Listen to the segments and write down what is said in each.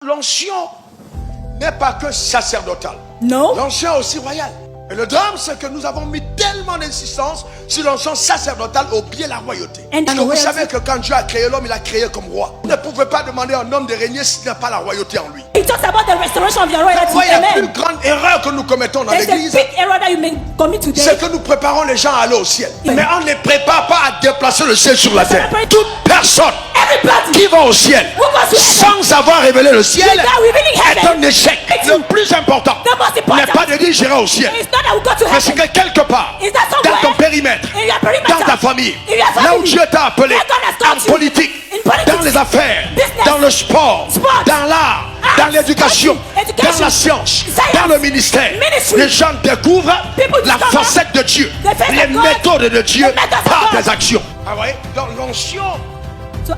L'onction n'est pas que sacerdotal. No. L'onction est aussi royale. Et le drame, c'est que nous avons mis tellement d'insistance sur l'onction sacerdotale au pied de la royauté. Parce que vous savez que quand Dieu a créé l'homme, il a créé comme roi. Vous ne pouvez pas demander à un homme de régner s'il n'a pas la royauté en lui. He talks about the restoration of your royalty. Vous voyez, la plus grande erreur que nous commettons dans There's l'église, a big error that you may commit today. c'est que nous préparons les gens à aller au ciel. Mais on ne les prépare pas à déplacer le ciel sur la terre. Toute personne qui va au ciel sans avoir révélé le ciel est un échec. Le plus important n'est pas de dire j'irai au ciel, mais c'est que quelque part dans ton périmètre, dans ta famille, là où Dieu t'a appelé, en politique, dans les affaires, dans le sport, dans l'art, dans l'éducation, dans la science, dans le ministère, les gens découvrent la facette de Dieu, les méthodes de Dieu par des actions. Ah ouais? Dans l'onction,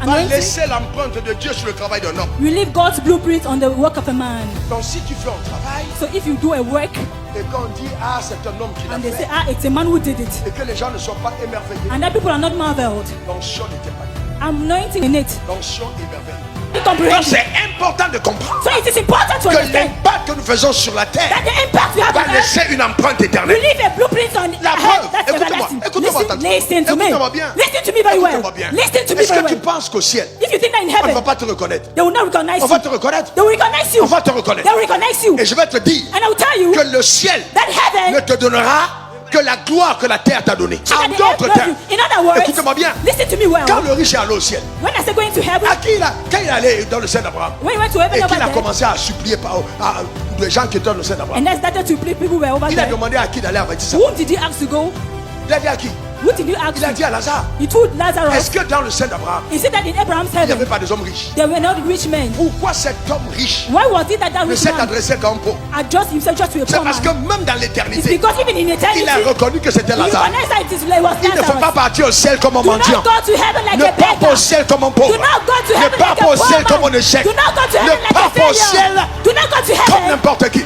va laisser l'empreinte de Dieu sur le travail d'un homme. You leave God's blueprint on the work of a man. Donc si tu fais un travail, So if you do a work et qu'on dit ah c'est un homme qui l'a and they say, fait, it's a man who did it, et que les gens ne sont pas émerveillés, and that people are not marveled, l'onction n'était pas dit. I'm anointing in it. L'onction émerveille. You Donc comprehend? c'est important de comprendre So it is important to que understand l'impact que nous faisons sur la that terre the impact we have va on earth, laisser une empreinte you éternelle. leave a blueprint on La earth. preuve, That's écoutez-moi, everlasting. écoutez-moi, Listen to me. écoutez-moi bien. Listen to me very well. Écoutez-moi bien. Listen to me Est-ce very que tu well. penses qu'au ciel, If you think that in on ne va heaven, pas te reconnaître? they will not recognize On va you. te reconnaître. They will recognize you. On va te reconnaître. They will recognize you. Et je vais te dire And I will tell you que le ciel that heaven ne te donnera que la gloire que la terre t'a donnée. so that En the earth d'autres loves termes, you. In other words, écoutez-moi bien. listen to me well. Quand le riche est allé au ciel, When I say going to heaven, quand il est allé dans le sein d'Abraham, when he went to heaven et over qu'il a there, commencé à supplier à les gens qui étaient dans le sein d'Abraham, and then started to plead, people were over il a there. demandé à qui d'aller avec ça. Whom did he ask to go? Il a dit à qui? Who did he ask Il a to? dit à Lazare. He told Lazarus. Est-ce que dans le sein d'Abraham, He said that in Abraham's il n'y avait heaven, pas des hommes riches? there were not rich men. Pourquoi cet homme riche Why was it that ne rich s'est man adressé qu'à un pauvre? adjust himself just to a C'est poor parce que man? même dans It's l'éternité, because even in eternity, il a reconnu que c'était he Lazare. recognized that it was Il ne faut pas Lazarus. partir au ciel comme un Do not mendiant. go to heaven like Ne a pars pas au beggar. ciel comme un Do pauvre. not go to Ne heaven pars like pas a au ciel poor comme un man. échec. Do not go to Ne heaven like pars a pas au ciel failure. Do not go to comme heaven n'importe qui.